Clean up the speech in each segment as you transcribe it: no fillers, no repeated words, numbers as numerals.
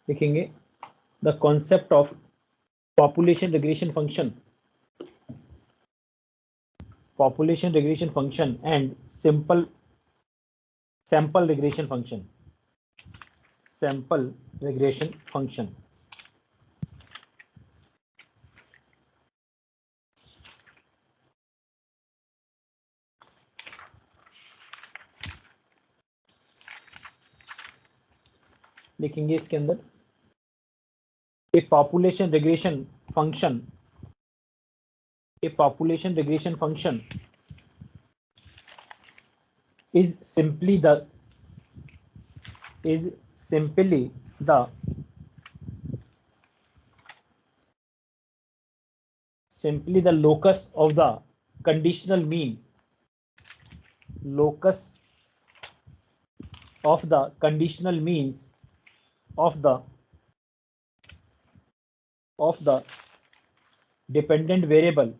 लिखेंगे the concept of population regression function and sample regression function. लिखेंगे इसके अंदर a population regression function is simply the locus of the conditional mean of the dependent variable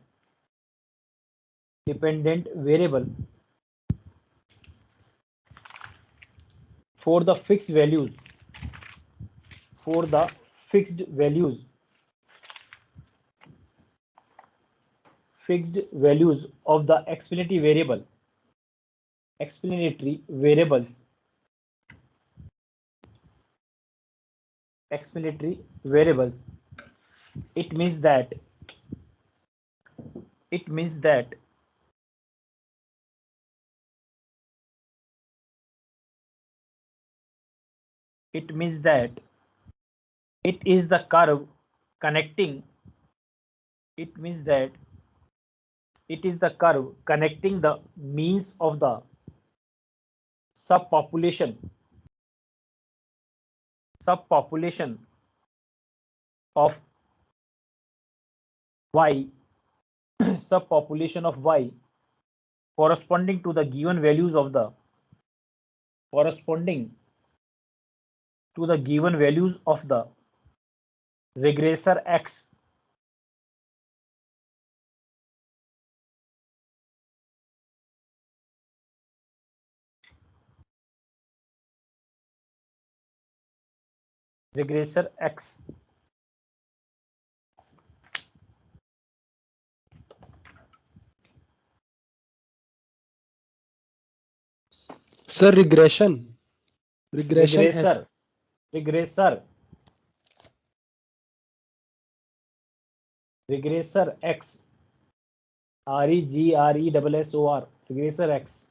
for the fixed values of the explanatory variables. It means that it is the curve connecting the means of the subpopulation of y corresponding to the given values of the regressor x. Sir, regression regressor x regressor regressor x.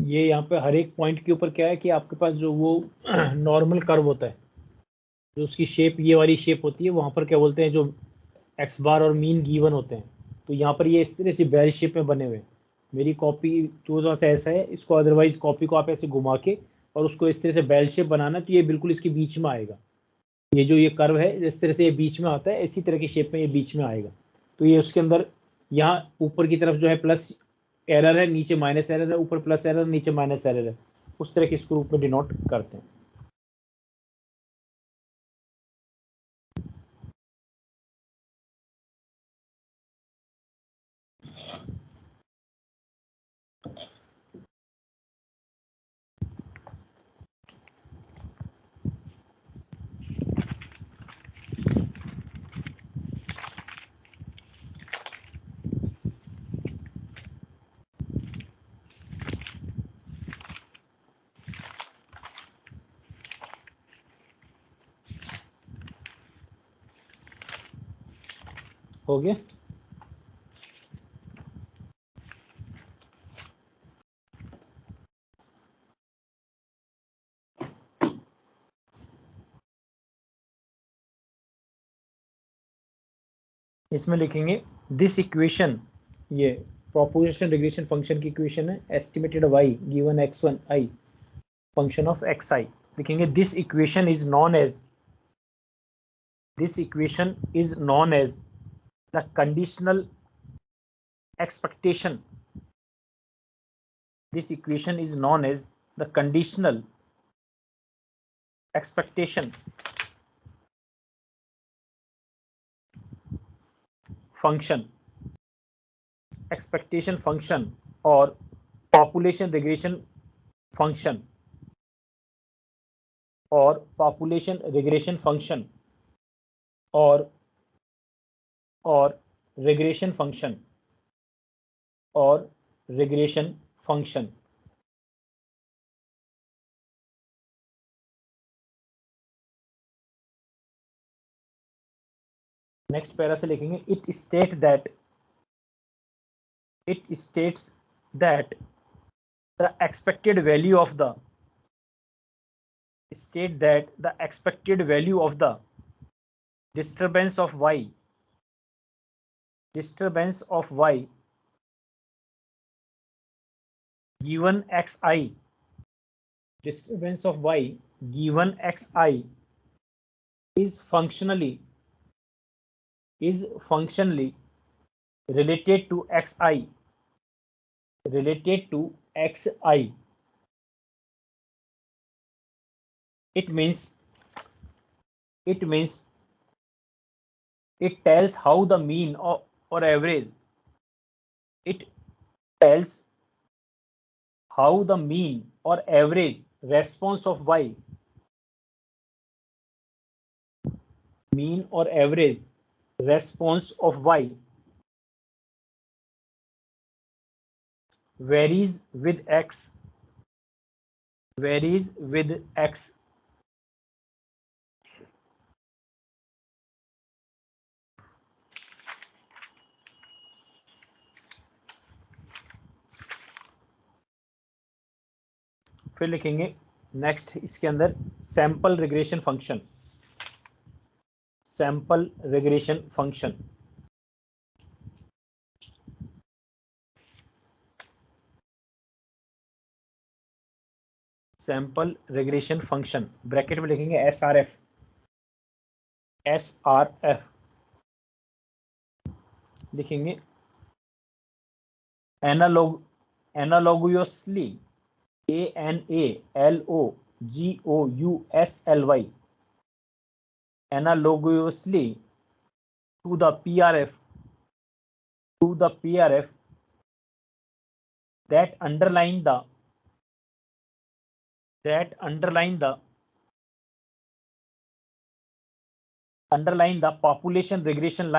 ये यहाँ पे हर एक point के ऊपर क्या है कि आपके पास जो वो नॉर्मल कर्व होता है, जो उसकी शेप ये वाली शेप होती है, वहाँ पर क्या बोलते हैं, जो एक्स बार और मीन गिवन होते हैं, तो यहाँ पर ये इस तरह से बेल शेप में बने हुए हैं। मेरी कॉपी थोड़ा सा ऐसा है, इसको अदरवाइज कॉपी को आप ऐसे घुमा के और उसको इस तरह से बेल शेप बनाना, तो ये बिल्कुल इसके बीच में आएगा। ये जो ये कर्व है इस तरह से ये बीच में आता है, इसी तरह की शेप में ये बीच में आएगा। तो ये उसके अंदर यहाँ ऊपर की तरफ जो है प्लस एरर है, नीचे माइनस एरर है, ऊपर प्लस एरर, नीचे माइनस एरर है, उस तरह के इसको रूप में डिनोट करते हैं। हो गया। इसमें लिखेंगे दिस इक्वेशन, ये प्रोपोजिशन रिग्रेशन फंक्शन की इक्वेशन है, estimated Y given x1 i function of xi। लिखेंगे this equation is known as, this equation is known as the conditional expectation, this equation is known as the conditional expectation function, expectation function और population regression function और population regression function और regression function और regression function। Next para से लिखेंगे it states that the expected value of the state that the expected value of the disturbance of y given xi, disturbance of y given xi is functionally related to xi, it means it tells how the mean or average, it tells how the mean or average response of y, mean or average response of y varies with x, फिर लिखेंगे next इसके अंदर sample regression function, sample regression function, sample regression function bracket में लिखेंगे SRF, लिखेंगे एनालॉगुसली, ANALOGOUSLY, analogously to the PRF that underline the population regression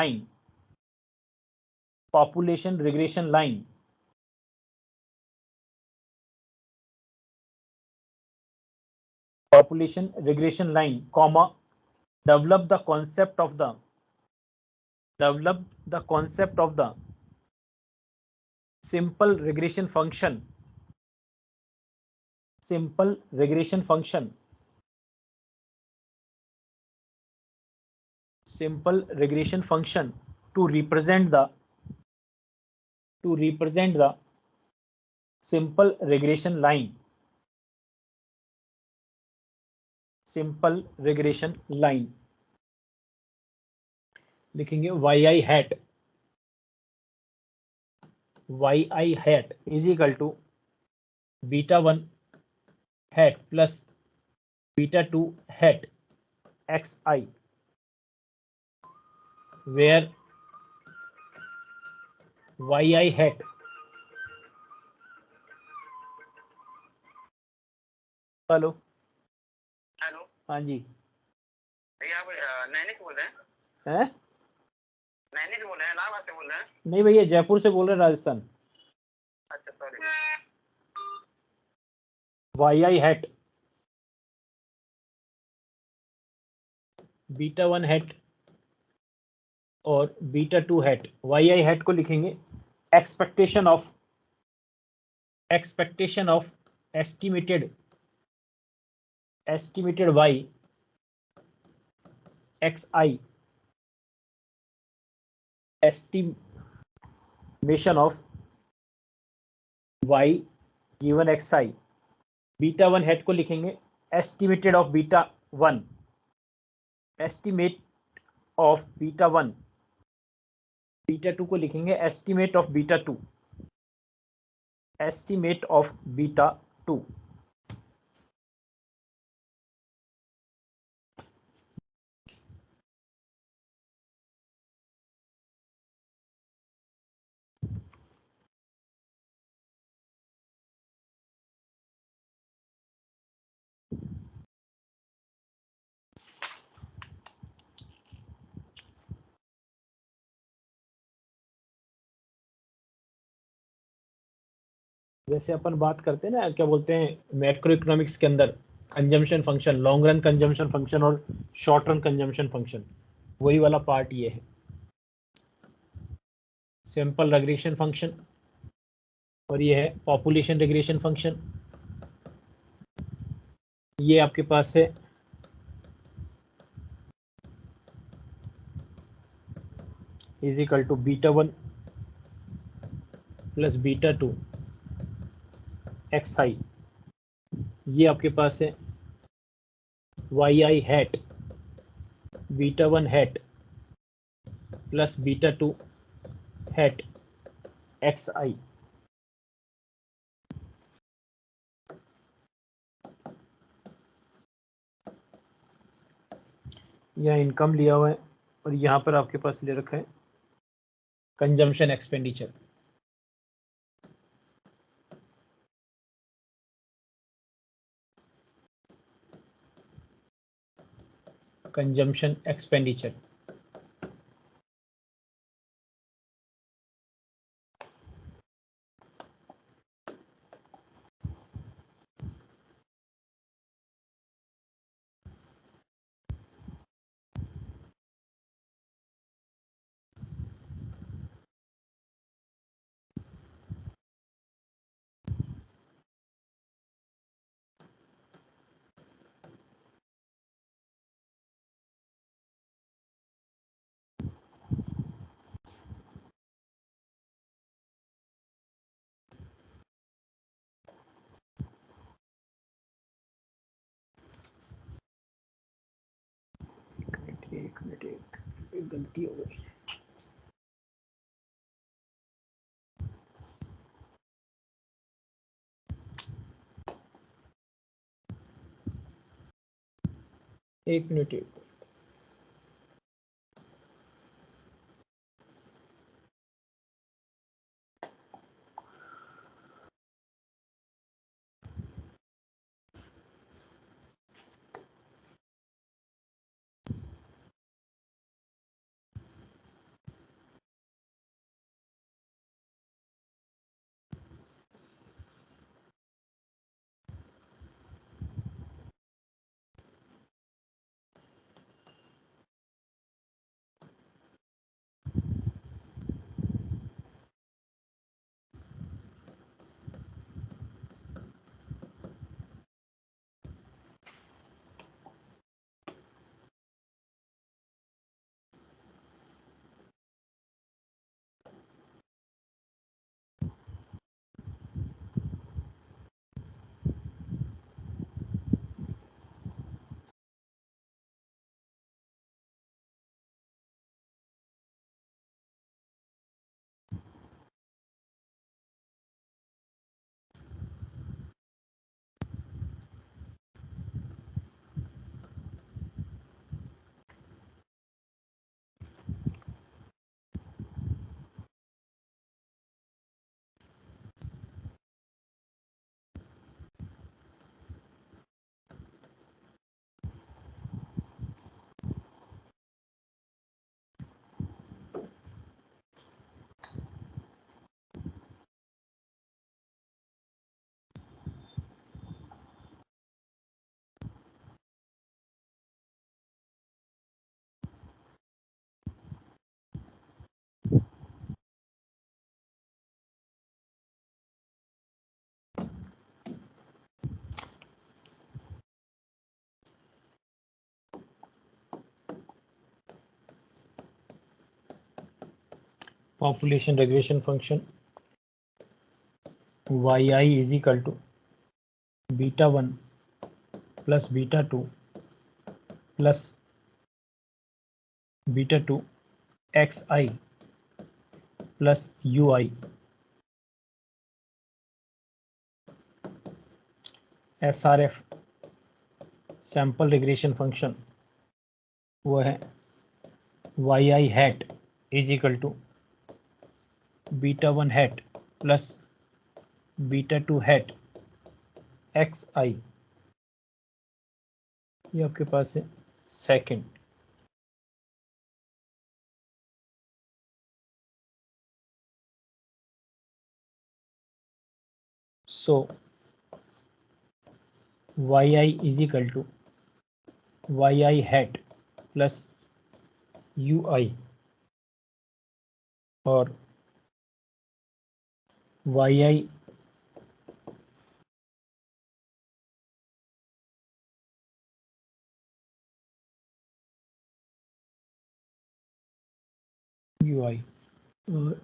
line, comma, develop the concept of the simple regression function simple regression function to represent the simple regression line. लिखेंगे yi hat is equal to beta 1 hat plus beta 2 hat xi, where yi hat hello हाँ जी भैया आप नैनी से बोल रहे हैं? नैनी से बोल रहे हैं, इलाहाबाद से बोल रहे हैं? नहीं भैया, जयपुर से बोल रहे हैं, राजस्थान। अच्छा sorry. yi hat beta 1 hat और बीटा 2 हैट। yi हैट को लिखेंगे expectation of estimated y xi, estimation of y given xi। Beta 1 hat को लिखेंगे estimated of beta 1, estimate of beta 1। Beta 2 को लिखेंगे estimate of beta 2, estimate of beta 2। जैसे अपन बात करते हैं ना, क्या बोलते हैं मैक्रो इकोनॉमिक्स के अंदर, consumption function, long run consumption function और शॉर्ट रन कंजम्पशन फंक्शन, वही वाला पार्ट ये है। सिंपल रिग्रेशन फंक्शन और ये है पॉपुलेशन रिग्रेशन फंक्शन। ये आपके पास है is equal to beta 1 plus beta 2 xi। ये आपके पास है yi hat beta 1 hat plus beta 2 hat xi। यहाँ इनकम लिया हुआ है और यहाँ पर आपके पास ले रखा है कंजम्पशन एक्सपेंडिचर। कंजम्पशन एक्सपेंडिचर एक गलती हो गई। एक minute. population regression function yi is equal to beta 1 plus beta 2 plus beta 2 xi plus ui SRF sample regression function वो है yi hat is equal to beta 1 hat plus beta 2 hat xi, ये आपके पास है second. So yi is equal to yi hat plus ui और yi ui और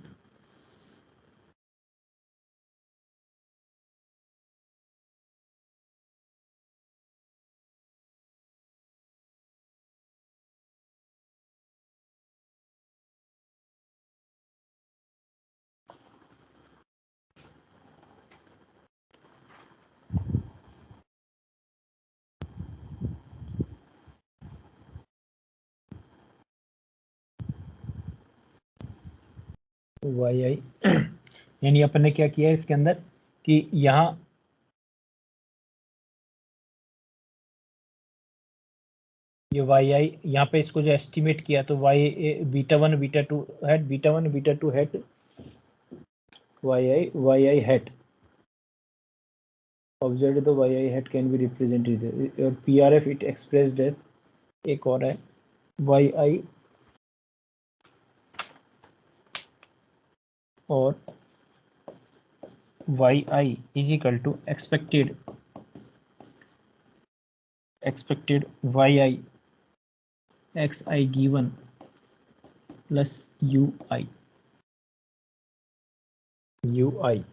yi यानी अपन ने क्या किया इसके अंदर कि यहाँ ये yi यहाँ पे इसको जो एस्टिमेट किया तो y beta 1 beta 2 hat beta 1 beta 2 hat yi hat observed the yi hat can be represented और prf it expressed as एक और है yi और yi is equal to expected yi xi given plus ui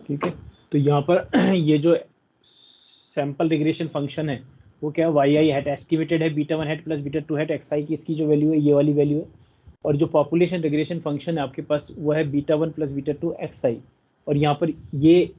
ठीक है। तो यहाँ पर ये जो सैंपल रिग्रेशन फंक्शन है वो क्या है yi हैट एस्टिमेटेड है beta 1 hat plus beta 2 hat xi की इसकी जो वैल्यू है ये वाली वैल्यू है और जो पॉपुलेशन रिग्रेशन फंक्शन है आपके पास वो है बीटा 1 प्लस बीटा 2 xi और यहाँ पर ये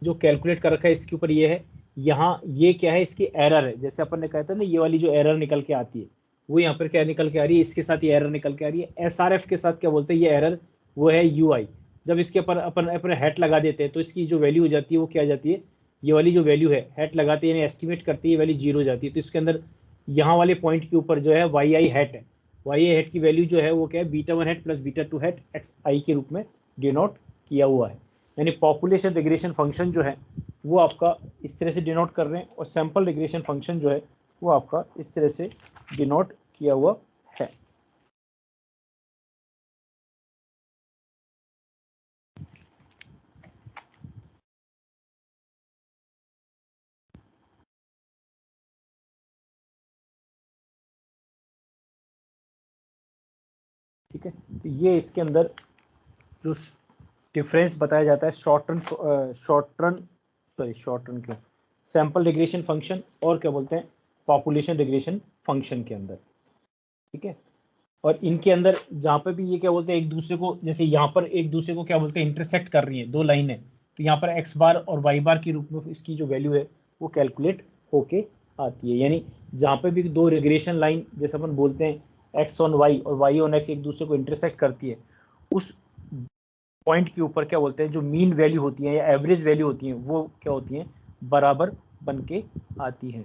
जो कैलकुलेट कर रखा है इसके ऊपर ये है यहाँ ये क्या है इसकी एरर है जैसे अपन ने कहा था ना ये वाली जो एरर निकल के आती है वो यहाँ पर क्या निकल के आ रही है इसके साथ ये एरर निकल के आ रही है SRF के साथ क्या बोलते हैं ये एरर वो है ui जब इसके ऊपर अपन हैट लगा देते हैं तो इसकी जो वैल्यू हो जाती है वो क्या आ जाती है ये वाली जो वैल्यू है हैट लगाते हैं यानी एस्टिमेट करते हैं ये वैल्यू 0 हो जाती है तो इसके अंदर यहाँ वाले पॉइंट के ऊपर जो है yi हैट है yi हैट की वैल्यू जो है वो क्या है beta 1 hat plus beta 2 hat xi के रूप में डिनोट किया हुआ है यानी पॉपुलेशन रिग्रेशन फंक्शन जो है वो आपका इस तरह से डिनोट कर रहे हैं और सैंपल रिग्रेशन फंक्शन जो है वो आपका इस तरह से डिनोट किया हुआ है। ठीक है, तो ये इसके अंदर जो डिफरेंस बताया जाता है शॉर्ट रन क्यों सैंपल रिग्रेशन फंक्शन और क्या बोलते हैं पॉपुलेशन रिग्रेशन फंक्शन के अंदर। ठीक है, और इनके अंदर जहाँ पे भी ये क्या बोलते हैं एक दूसरे को, जैसे यहाँ पर एक दूसरे को क्या बोलते हैं इंटरसेक्ट कर रही हैं दो लाइनें, तो यहाँ पर एक्स बार और वाई बार के रूप में इसकी जो वैल्यू है वो कैलकुलेट होके आती है। यानी जहाँ पे भी दो रिग्रेशन लाइन जैसे अपन बोलते हैं एक्स ऑन वाई और वाई ऑन एक्स एक दूसरे को इंटरसेक्ट करती है, उस पॉइंट के ऊपर क्या बोलते हैं जो मीन वैल्यू होती है या एवरेज वैल्यू होती है वो क्या होती है बराबर बन के आती है।